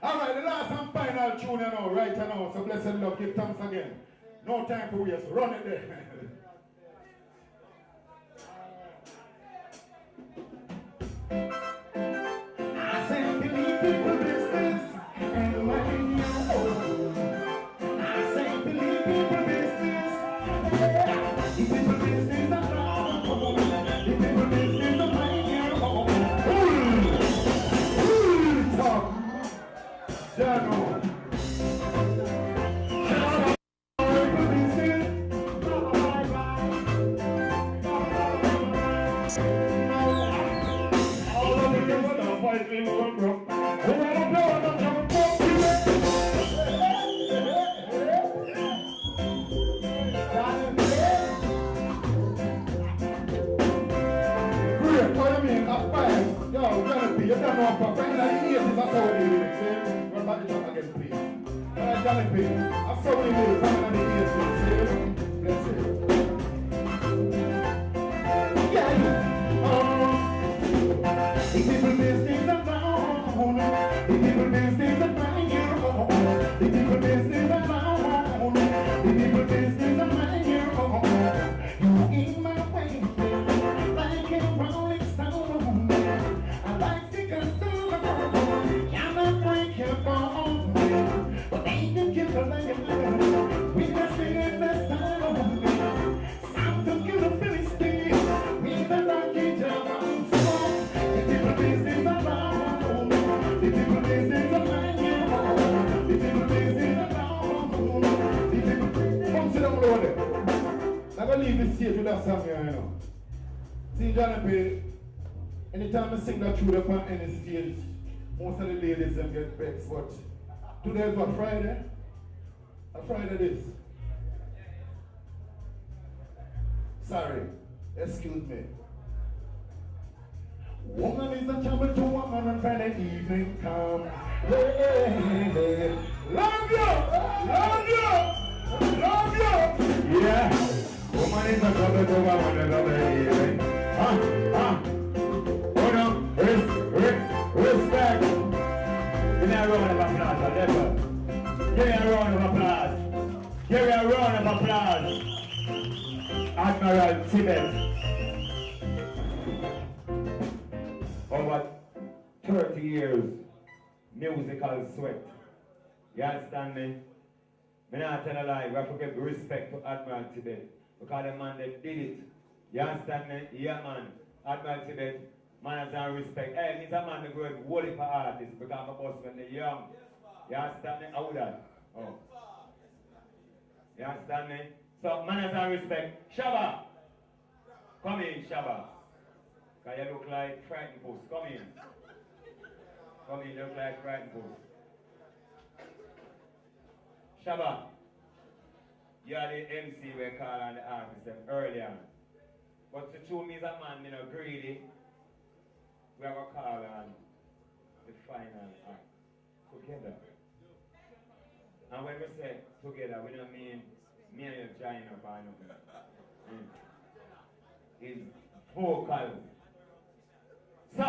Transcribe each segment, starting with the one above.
Alright, the last and final tune now, right now. So blessed love, give thanks again. No time for waste, run it there. I simply people business and when you old. I simply people business. The people business are wrong. The people business are when you're old. Talk. Dano. Anytime I sing that tune up on any stage, most of the ladies them get vexed, but today is what, Friday? A Friday this. Sorry, excuse me. Woman is a trouble to woman on Friday evening come. Hey, hey, hey. Love you! Love you! Love you! Yeah. Woman is a trouble to woman on Friday evening. Respect. Give me a round of applause, Leopard. Give me a round of applause. Give me a round of applause. Admaral Tibet. Over 30 years, musical sweat. You understand me? I'm not telling a lie. We have to give respect to Admaral Tibet. Because the man that did it. You understand me? Yeah, man. Admaral Tibet. Manners and respect. Hey, he's a man that goes wholly for artists because I'm a boss when they're young. You understand me? How would that? Oh. You understand me? So, manners and respect. Shabba! Come in, Shabba. Because you look like frightened puss. Come in. Come in, you look like frightened puss. Shabba. You are the MC we call on the artist earlier. But to show me that man, you know, greedy. We have a call on the final act together. And when we say together, we don't mean me and you join up or nothing. It's vocal. So,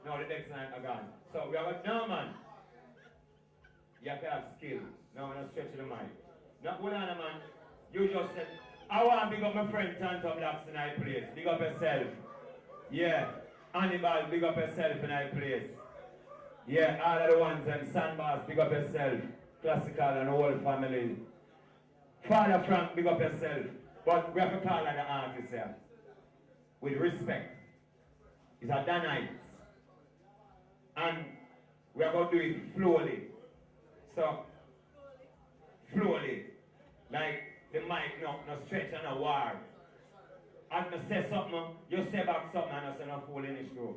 now the next line are gone. So we have a Norman. You have to have skill. Now we're not stretching the mic. Now, hold on, man. You just said, I want to big up my friend Tanto Blacks in my place. Big up yourself. Yeah. Hannibal, big up yourself in our place. Yeah, all of the ones and Sandbars, big up yourself. Classical and whole family. Father Frank, big up yourself. But we have to call on the artist here. With respect. It's a Danite. And we are going to do it slowly. So, slowly. Like the mic, no stretch and no war. And I say something, you say back something and I say no fool in the show.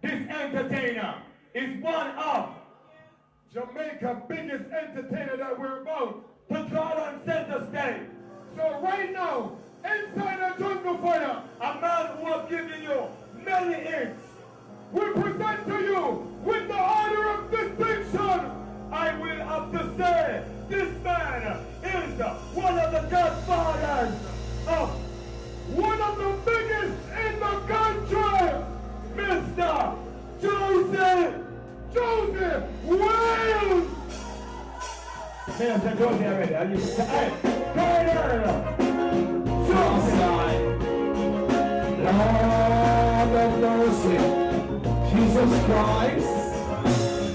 This entertainer is one of Jamaica's biggest entertainer that we're about to draw on center stage. So right now, inside the Luton Fyah, a man who has given you many hits, we present to you with the order of distinction. I will have to say, this man is one of the godfathers of one of the biggest in the country, Mr. Joseph. Wild! Minister Josie already. Are you Hey, Suicide. Lord of mercy, Jesus Christ.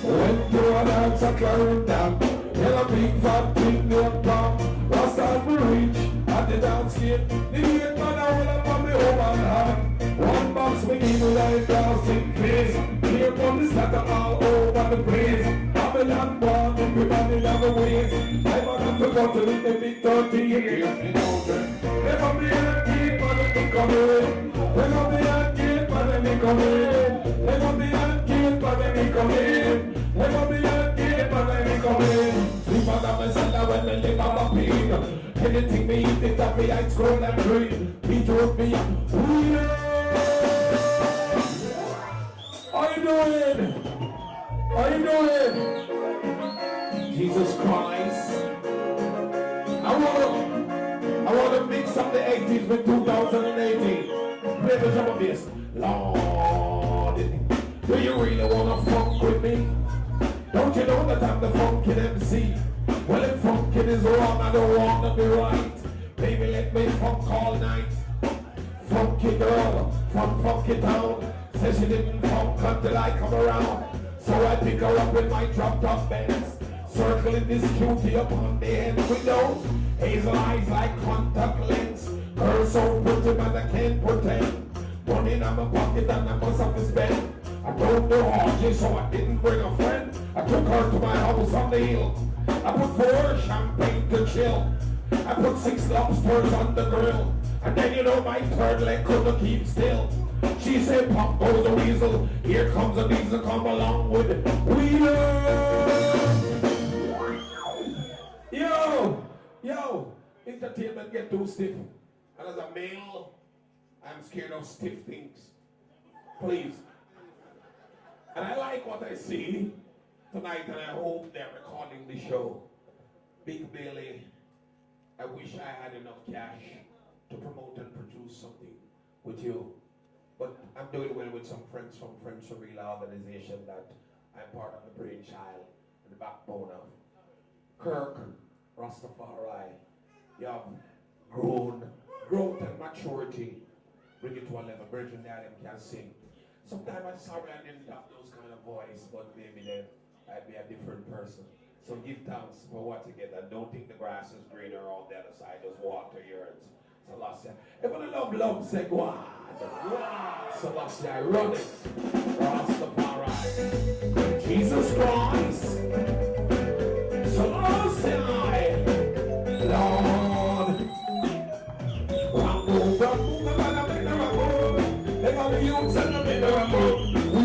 When the others are carrying down, and a big fat thing they come. Last time we reach at the dance gate, the gate man I will have on me over hand. One box we give you like plastic face. Here come the scatter all over the place. Babylon born, everybody have a ways. I want to go to the big 30 years. Never be a kid, but let me come in. Never be a kid, but let me come in. Never be a kid, but let me come in. Never be a kid, but let me come in. Sleep on my cellar when me live on my feet. Anything me eat, it up me, I scroll and green. He drove me up. How you doing? How you doing? Jesus Christ. I wanna mix up the 80s with 2018. Play the drum of this. Lord, do you really wanna funk with me? Don't you know that I'm the funky MC? Well, if funkin' is wrong, I don't wanna be right. Baby, let me funk all night. Funky girl from funky town says she didn't funk until I come around. So I pick her up with my drop-top Benz, circling this cutie upon the end windows. Hazel eyes like contact lens. Girl so pretty, man, I can't pretend. Money in my pocket and I must have to spend. I don't know RJ, so I didn't bring a friend. I took her to my house on the hill. I put 4 champagne to chill. I put 6 lobsters on the grill. And then you know my third leg couldn't keep still. She said, pop goes a weasel. Here comes a diesel, come along with it. Yo, entertainment get too stiff. And as a male, I'm scared of stiff things. Please. And I like what I see tonight, and I hope they're recording the show. Big Billy, I wish I had enough cash to promote and produce something with you. But I'm doing well with some friends from Friends for Real organization that I'm part of the brainchild and the backbone of. Kirk, Rastafari, you have growth and maturity. Bring it to a level. Bridget and Adam can sing. Sometimes I'm sorry I didn't have those kind of voice, but maybe then I'd be a different person. So give thanks for what you get, and don't think the grass is greener on the other side. Just water yours. Selassie. If I love, say go on. Selassie, run it. Rastafari. Jesus Christ. Selassie. Lord. Rambo, they got the youths and the mineral. We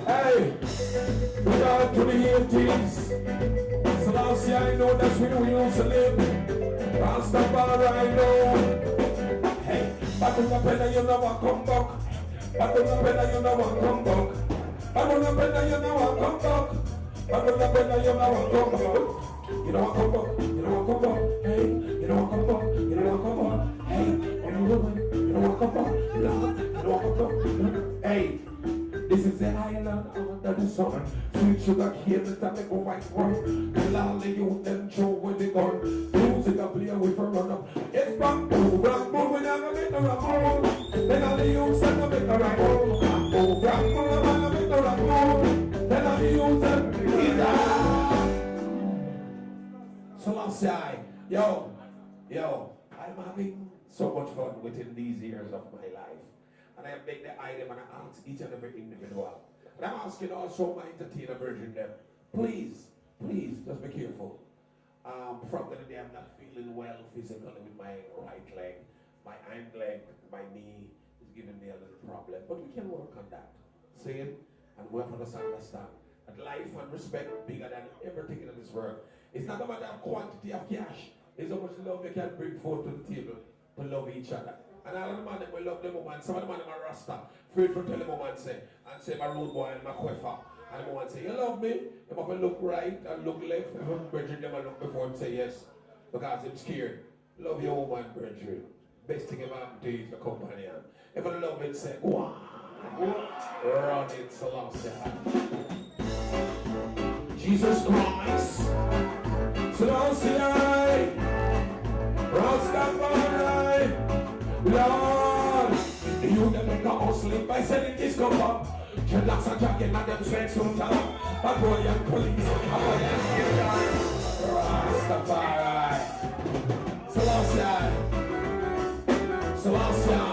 Hey, we got to the 80s. Selassie, I know that's where we used to live. Rastafari, I know. Hey, Batuna Penna, you never come back. Batuna Penna, you never come back. Batuna Penna, you never come back. Batuna Penna, you never come back. You know what come back? You know what come back? Hey, you know what come back? You know what come back? Hey, I'm a woman. You know what come back? You know what come back? Hey, this is the island under the sun. Sweet sugar cane that make a white run. And all the youth them throw with the gun. Music a play with a run up. It's bamboo, we never make the ramble. Then all the youth them make the ramble. Bamboo, we never make the ramble. Then all the youth them is Selassie, yo, I'm having so much fun within these years of my life. And I make the item and I ask each and every individual. And I'm asking also my entertainer version there, please, just be careful. From the day I'm not feeling well physically with my right leg, my hind leg, my knee is giving me a little problem. But we can work on that. See it? And we have to understand that life and respect bigger than everything in this world. It's not about the quantity of cash. It's how much love you can bring forth to the table to love each other. And all of the man will love the woman. Some of the man are rasta. Afraid to tell the woman say, and say my rude boy and my coiffeur. And the woman say, you love me? If I look right and look left, if I'm Bridget never look before him say yes. Because I'm scared. Love your woman, Bridget. Best thing ever happened to you is your companion. If I love it, say, go on. Run it, Selassie. Jesus Christ. Selassie. Rastafari. Lord. You never can sleep by selling this cover. Dreadlocks and jacket and them sweats on top. Bad boy and police. Rastafari. Selassie. Selassie.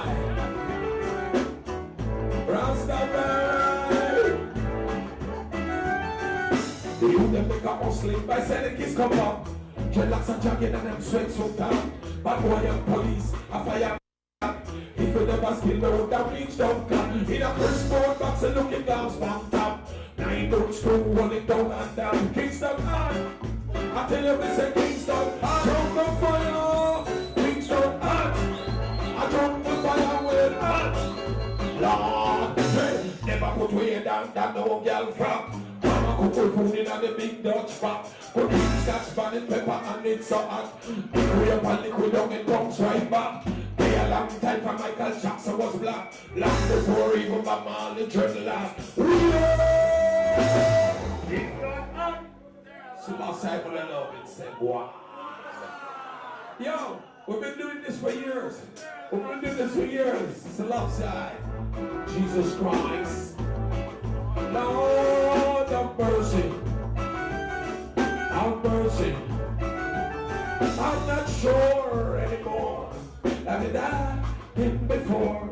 Rastafari. You never can sleep by selling this cover. Dreadlocks and jacket and them sweats on top. Bad boy and police. FYAH. If you never skill, no would have reached down. In a first board box and looking down on top. 9 don't screw, rolling down and down. Kingston hard. I tell you, we say Kingston hard. Jump the fire. Kingston hard. I jump the fire with hot. Lord, hey, never put way down that no girl frog. Mama cook food in the big Dutch pot. Put in scotch, banana, pepper, and it's so hot. We up and liquid down and comes right back. A long time for Michael Jackson was black. Long before even Bob Marley turned the last. Selassie I love it, said, wow. Yo, we've been doing this for years. We've been doing this for years. Selassie, Jesus Christ. Lord of mercy. Have mercy. I'm not sure anymore. I did I been before.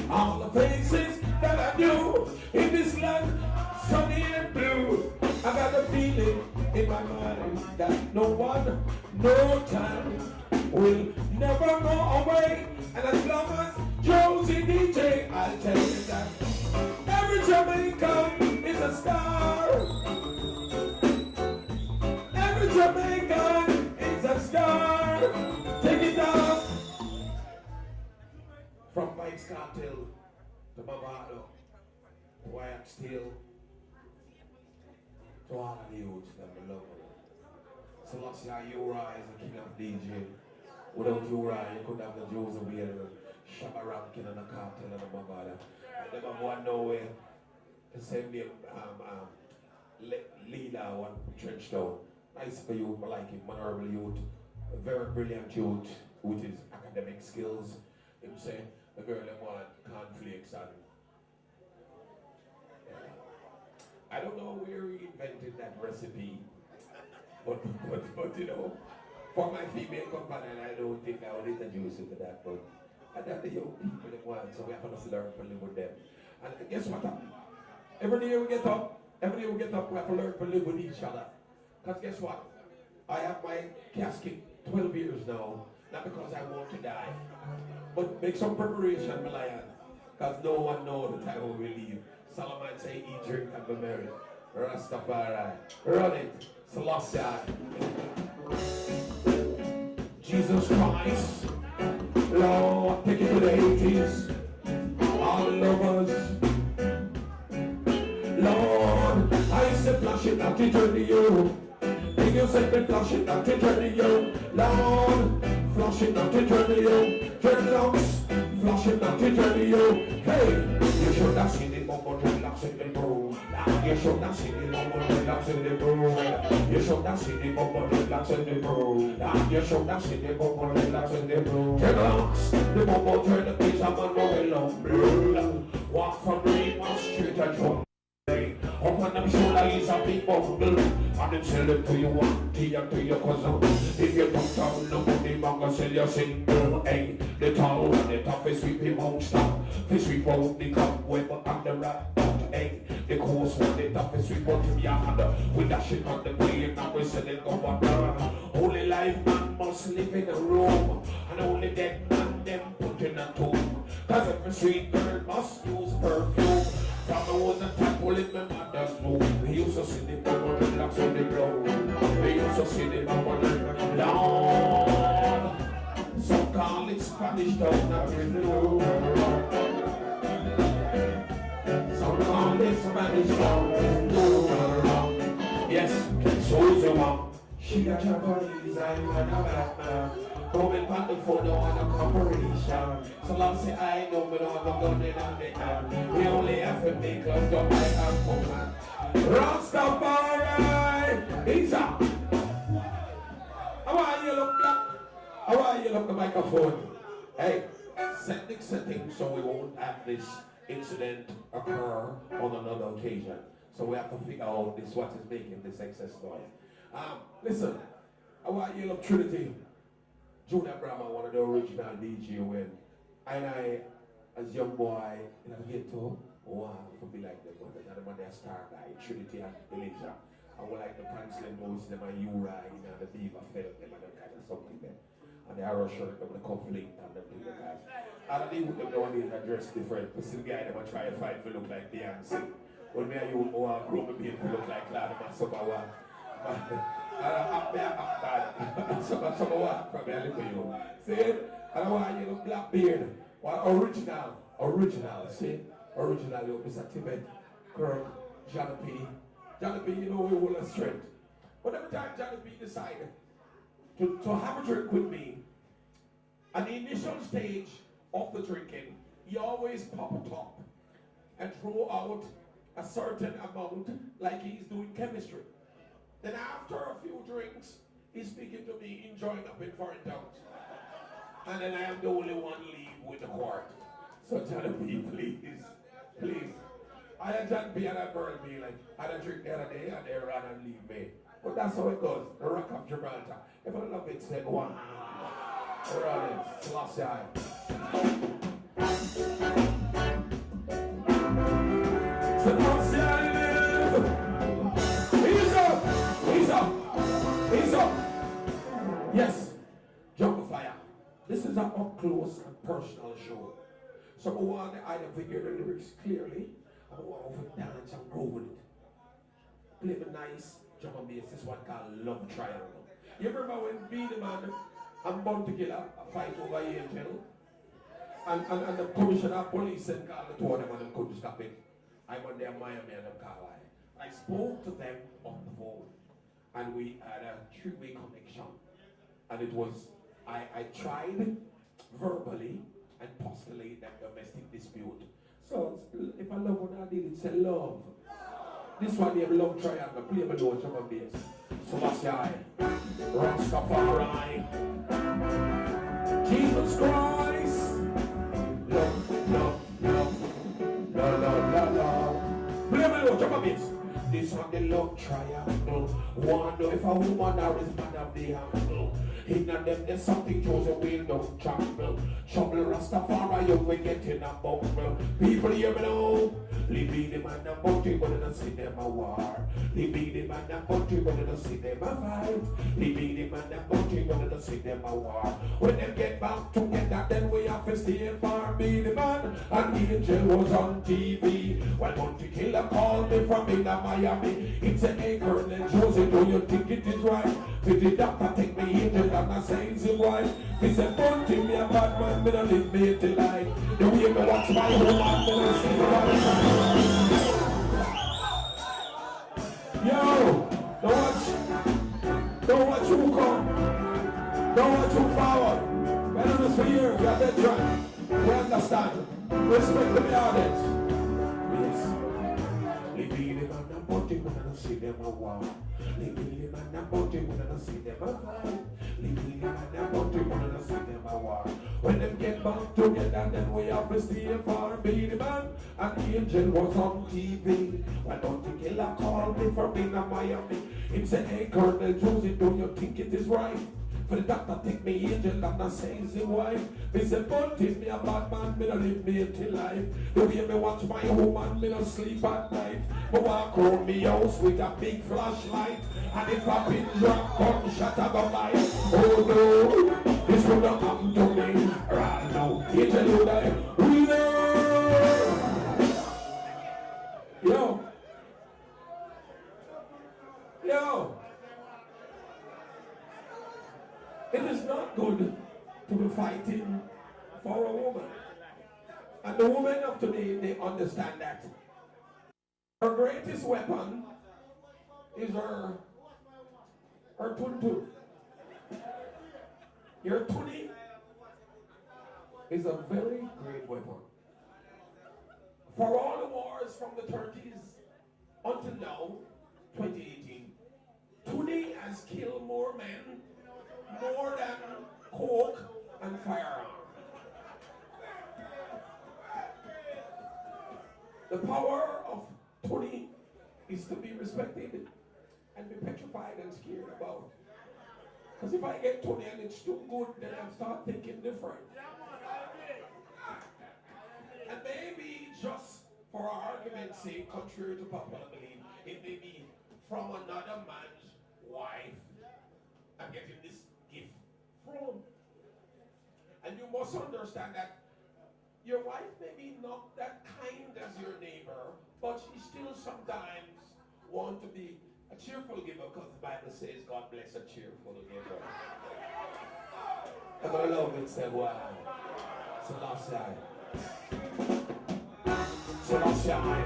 All the faces that I knew in this land, sunny and blue. I got a feeling in my mind that no one, no time will never go away. And as long as Josie DJ, I'll tell you that every Jamaican is a star. Every Jamaican is a star. Take it down. From Mike's Cartel to Bavado, FYAH Steel, to all of the youths that we love. Selassie, Uriah is the king of DJ. Without Uriah, you couldn't have the Jews of the Shabba Rankin and the Cartel and the Bavado. I never want nowhere to send me leader one trench down. Nice for you, I like him, honorable youth, a very brilliant youth with his academic skills. Him say, the girl that want cornflakes and I don't know where he invented that recipe, but you know, for my female companion, I don't think I would introduce you to that, but I thought the young people that want, so we have to learn to live with them. And guess what? Every day we get up, we have to learn to live with each other. Because guess what? I have my casket 12 years now, not because I want to die, but make some preparation, my lion, because no one knows the time we will leave. Solomon say, eat, drink, and be merry. Rastafari. Run it. Selassie. Jesus Christ. Lord, take it to the 80s. All lovers. Lord, I say flashing out to journey you. Big yourself and flashing out to journey you. Lord, flashing out to journey you. Dreadlocks, flashing out to journey you. Hey, you should have seen it, Momo dreadlocks in the room. You should have seen it, Momo dreadlocks in the room. You should have seen it, Momo dreadlocks in the room. You should have seen it, Momo dreadlocks in the room. Dreadlocks, the Momo dreadlocks is a man no walk from Rima Street and John. Up on them shoulder is a big bundle. And them sell it to you one tea and to your cousin. If you don't tell nobody, man go sell your single. Hey, the tall and the top is sweep him won't stop. They sweep out the cobweb and the rat dot. Hey, the course one the top is sweep out him yard. We dash it on the plane and we sell it go on. Only life man must live in a room. And only dead man them put in a tomb. Cause every sweet girl must use perfume. From the was a temple in my mother's room. We used to see the bubble dreadlocks on the ground. We used to see the bubble dreadlocks. Lord, some call it Spanish town, not true. Some call it Spanish town. Yes, so is the one. She a Japanese, I'm a Batman. Coming back the phone on a corporation. So long say I know me don't have a gun in the hand. We only have to make love to my woman. Rastafari, it's up. How are you look black? How are you look the microphone? Hey, set the setting so we won't have this incident occur on another occasion. So we have to figure out this what is making this excess noise. Listen, how are you look Trinity? Junior Brahma, one of the original DJ when I as young boy in a ghetto, wow, to be like them, but the man they star guy, Trinity and Elijah. I would like the Pranksland Mouse, them and Uri, and the Diva Fed, them and them kind of something there. And the arrow shirt, them the conflict and them people guys. I don't even them nowadays are dressed different. But still guy them try to fight to look like Beyonce. But me and you more grow me being to look like Cloud and Sobawa. I'm bad. Sobawa from me, I look at you. See? I don't want you look black beard. Original, see? Original, you Mr. Tibet, Kirk, Johnny P. Johnny P, you know we will have strength. But every time Johnny P decided to have a drink with me, at the initial stage of the drinking, he always pop a top and throw out a certain amount like he's doing chemistry. Then after a few drinks, he's speaking to me, enjoying up in foreign tongues. And then I am the only one leave with the quart. So Johnny P, please. I had John B and that girl be like, I had a drink the other day and they ran and leave me. But that's how it goes. The Rock of Gibraltar. If I love it, say go on. We're on it. Selassie. He's up. Yes. Luton Fyah. This is an up-close and personal show. So I want to either figure the lyrics clearly. I want to dance and groove with it. Play the nice drum and bass. This one called Love Triangle. You remember when Be the Man and Banton and Half Pint over Angel? And the commissioner of police and called the two of them and they couldn't stop it. I went there in Miami and them called I spoke to them on the phone. And we had a 3-way connection. And it was, I tried verbally and postulate that domestic dispute. So if I love what I did, it's a love. This one they have love triangle, play my low drum and bass. So that's the eye. Rastafari. Jesus Christ. Love. Play my low drum and bass. This one the love triangle. Wonder if a woman or is man of the angle. In them there's something chosen will don't trouble. Trouble Rastafari, you will get in a bumble. People hear me now. Leave the man and bountry, but they don't see them a war. Leave the man and bountry, but they don't see them a fight. Leave the man and bountry, but they don't see them a war. When them get back together, then we have to stay far. Be the man and Angel was on TV. While Bounty Killer called me from in Miami. It's an anchor and then Josie, do you think it is right? Did the doctor take me Angel and I say it's right? He said, Bounty, me a bad man, me don't live me till life. The way me watch my whole life, me don't see right. Yo, don't watch who come. Don't watch who forward. We're doing this for years. We are dead drunk. We understand. Respect the audience. Yes. They be the man and body when I don't see them a war. They be the man and body when I don't see them a fight. They be the man and body when I don't see them a war. When them get back together, then we have to stay far. Be the man and Angel was on TV. Why don't you kill a call me from in Miami? Him say, hey Colonel Josie, do you think it is right? For the doctor take me Angel and I say it's his wife. Me say, but if me a bad man, me don't live me till life. The way me watch my woman, me don't sleep at night. Me walk around me house with a big flashlight. And if a pin drop, gunshot I go by. Oh no, this could not happen to me. Right now, Angel you die. We know. Yo. It is not good to be fighting for a woman. And the women of today, they understand that. Her greatest weapon is her Or 22. Your 20 is a very great weapon. For all the wars from the 30s until now, 2018, 20 has killed more men, more than coke and firearms. The power of 20 is to be respected and be petrified and scared about. Because if I get 20 and it's too good, then I'll start thinking different. And maybe just for argument's sake, contrary to popular belief, it may be from another man's wife. I'm getting this gift from. And you must understand that your wife may be not that kind as your neighbor, but she still sometimes wants to be a cheerful giver, because the Bible says God bless a cheerful giver. I'm going to love it, say, wow. Selassie. Selassie.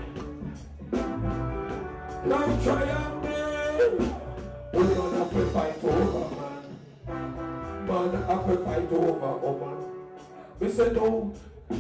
Don't try on me. We're going to have to fight over, man. Man, have to fight over, oh man. We say no,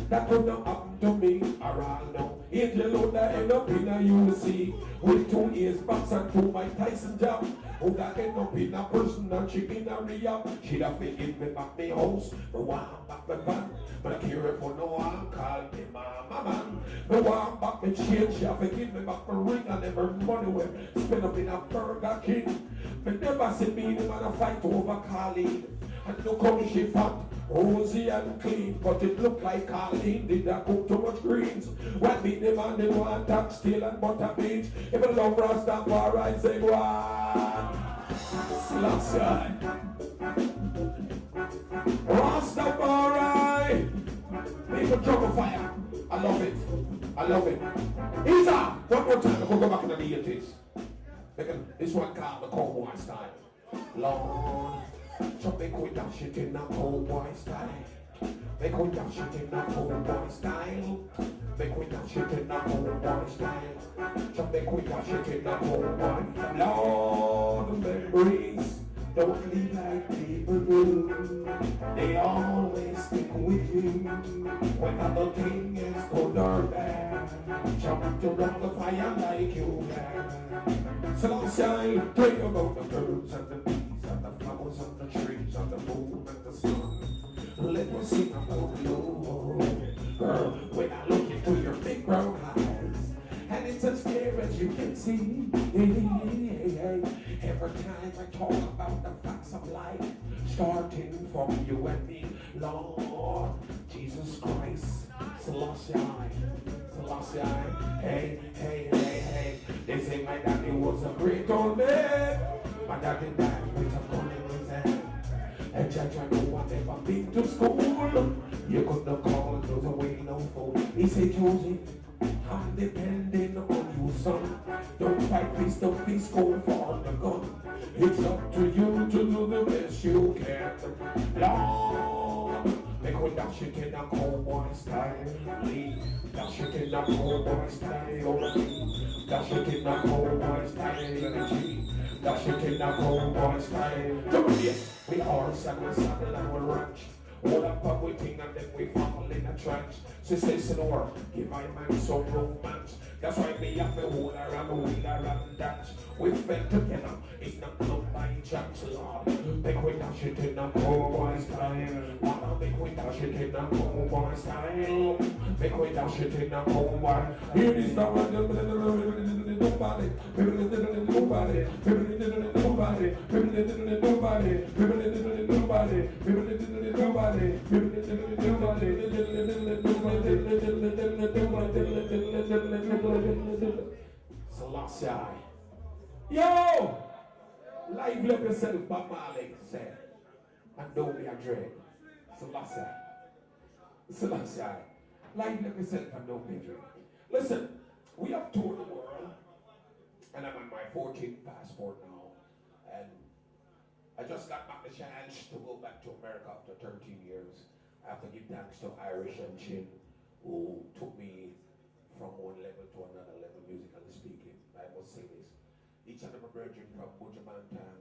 that could not happen to me, around now. Angel load that end up in a UC with 2 years box and 2 Mike Tyson job. Who that end up in a prison and she in a rehab. She'd have to give me back my house, me want back my van. But I care for no one, call me mama man. Me want back my change, she have to give me back my ring and every money we spend up in a Burger King. Me never see me the man a fight over Khalid. And look how she fat, rosy and clean, but it looked like Colleen did not cook too much greens. When me the man did want tax, steel and butter beans. If I love Rastafari, say one. Selassie. Rastafari. Make a drum of fire. I love it. I love it. Isa, one more time. We'll go back into the 80s. This one called the cowboy style. Lord. So make we dash it in a cowboy style. Make we dash it in a cowboy style. Make we dash it in a cowboy style. So make we dash it in a cowboy. Lord, the memories don't leave like people do. They always stick with you. When other thing is good or bad, jump around the fire like you can. So I'll tell you about the birds and the bees and the flowers and the trees and the moon and the sun. Let me sing about you, girl, when I look into your big brown eyes. And it's as clear as you can see. Every time I talk about the facts of life, starting from you and me, Lord Jesus Christ, Selassie, Selassie, hey, hey, hey, hey. They say my daddy was a great old man. My daddy died with a gun in his hand. And judge, I know I've never been to school. You couldn't call those away no fool. He said, Josie, I'm depending on you, son. Don't fight fist to fist, go for the gun. It's up to you to do the best you can. Lord, make we dash it in a cowboy style. Dash it in a cowboy style. Dash it in a cowboy style. Dash it in a cowboy style. Jamaica, we are saddle and we ranch. Hold up a waiting and then we fall in a trance. She says, Senor, give my man some romance. That's why me have to hold her and wheel her and dance. We fell together, it's not done by chance, Lord. Make we dash it in a cowboy style. Wanna make we dash it in a cowboy style. Make we dash it in a cowboy. Here is the one, nobody, nobody, Selassie. Yo! Live let yourself, Bob Marley said. And don't be a dread. Selassie. Selassie. Live let yourself and don't be a dread. Listen, we have toured the world. And I'm on my 14th passport now. And I just got back the chance to go back to America after 13 years. I have to give thanks to Irish and Chin, who took me from one level to another level, musically speaking. I must say this. Each of them are brethren from Banton,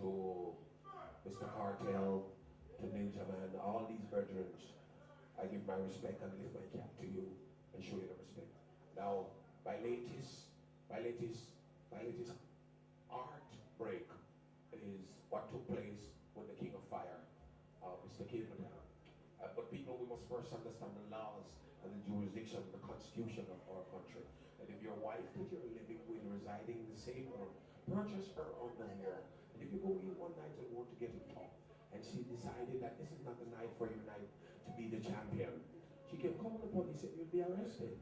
to Mr. Cartel, to Ninja Man, all these brethren, I give my respect and lift my cap to you and show you the respect. Now, my latest art break is what took place with the King of Fire, Mr. Cable. But people, we must first understand the laws and the jurisdiction, the constitution of our country. And if your wife that you're living with, residing in the same home, purchase her underwear. And if you go in one night and want to get it top, and she decided that this is not the night for your night to be the champion, she can call the police and you'll be arrested.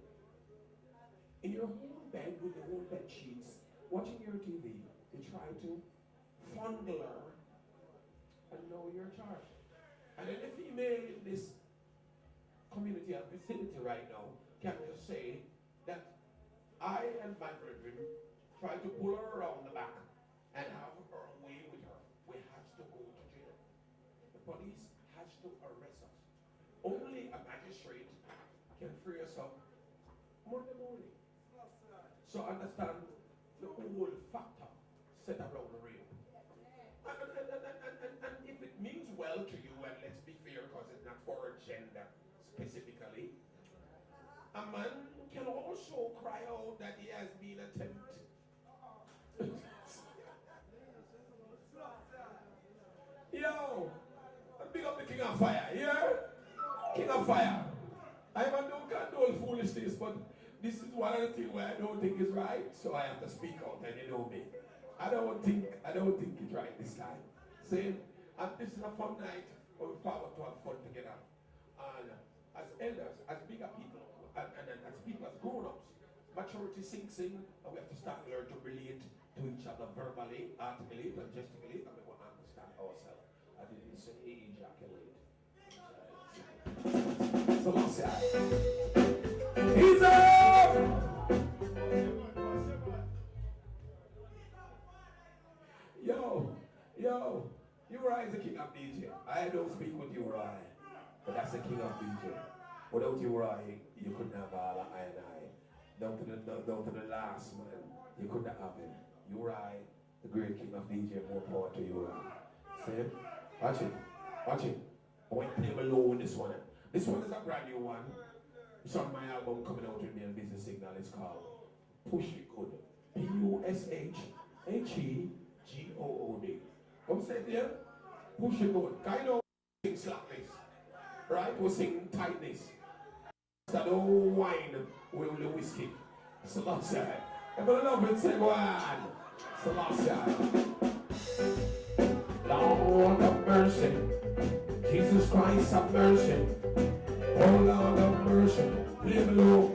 In your own bed with your own bed sheets, watching your TV, you try to fondle her, and know you're charged. And then the female in this community and vicinity right now can just say that I and my brethren tried to pull her around the back and have her away with her. We have to go to jail. The police has to arrest us. Only a magistrate can free us up Monday morning. So understand the whole factor set around the rail. And if it means well to you, and let's be fair, because it's not for a gender specifically, a man can also cry out that he has been attempted. Yo, big up the King of Fire, yeah? King of Fire. I don't condone foolishness, but this is one of the things where I don't think is right, so I have to speak out, and you know me. I don't think it's right this time. Saying, and this is a fun night where we power to have fun together. And as elders, as bigger people, and as people, as grown-ups, maturity sinks in, and we have to start learn to relate to each other verbally, articulate, and gesticulate, and we will understand ourselves. I didn't say ejaculate. So let's say, he's up! Yo, Uriah is the king of DJ. I don't speak with Uriah, but that's the king of DJ. Without Uriah, you couldn't have all I and I. Down to the last man, you couldn't have him. Uriah, the great king of DJ, more power to Uriah. See it? Watch it. I went to play below with this one. This one is a brand new one. It's on my album coming out with me on Business Signal. It's called Push It Good. Pushhegood. Come say it here. Push it good. Kind of sing slackness. Right? We sing tightness. That old wine with the whiskey. Selassie. Everybody love it. Say go on. Selassie. Lord of mercy. Jesus Christ have mercy. Oh Lord of mercy. Leave me alone.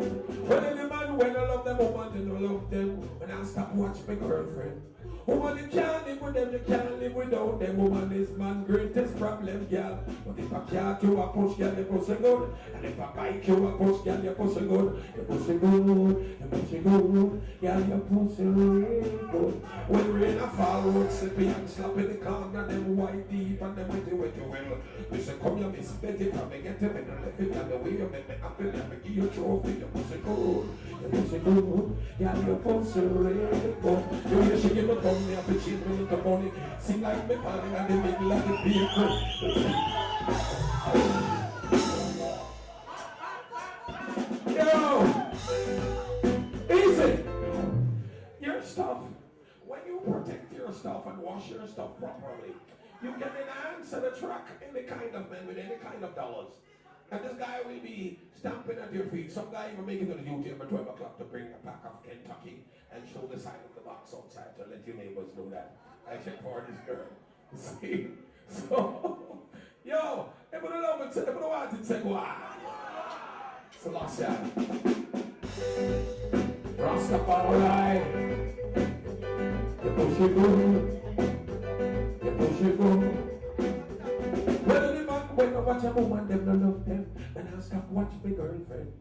When any man, when I love them, woman, they don't love them. When I stop watch my girlfriend. Woman, you can't live with them, you can't live without them. Woman is man's greatest problem, girl. But if I can't, you a push, girl, you pussy good. And if I bite you a push, girl, you pussy good. You pussy good, you pussy good. Girl, you pussy really good. When rain a fall, road slippy and slap in the corner, them white deep and them wetty well. You say, come here, Miss Betty, from me get him in the left it, and the way you make me happy, let me give you a trophy. You pussy good, you pussy good. Girl, you pussy really good. You hear she give me me up and cheat me with the money. Sing like me falling in the middle of the vehicle. Yo! Easy! Your stuff. When you protect your stuff and wash your stuff properly, you can enhance and attract any kind of man with any kind of dollars. And this guy will be stamping at your feet. Some guy even make it to the duty at 12 o'clock to bring a pack of Kentucky and show the sign of the box outside to let your neighbors know that I check for this girl. See? So, yo, everybody love it, everybody want it, say, wow. Selassie. Rastafari. You push it good. You push it good. When I watch a woman, them don't love them. And can't stop watch my girlfriend.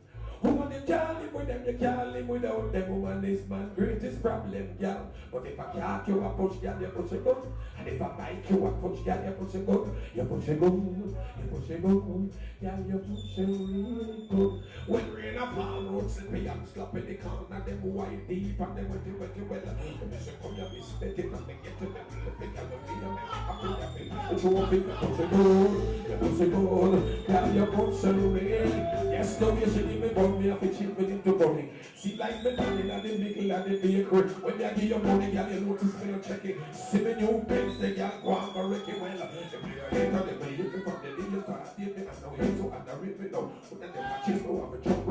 Woman, you can't live with them, you can't live without them. Woman is man's greatest problem, girl. But if I catch you, I push, girl, you push it good. And if I bite you, I push, girl, you push it good. You push it good, you push it good. Girl, you push it really good. When rain a fall, road slippy and slap in the corner, them wide deep and them wetty well. When you say come here, miss Betty, and they get to them, the big and the big and happy. But you won't be the push it good, you push it good. Girl, you push it really. Yes, no, you should even me have a chip with him to money. See like me down at the middle of the bakery. When I give you money, girl, you notice me no check it. See me new pens, the girl go on for wreck it well. If you hate on them, you can from the day you start dating. I know you so underrated me now. But then they watch it, so I'm a joke.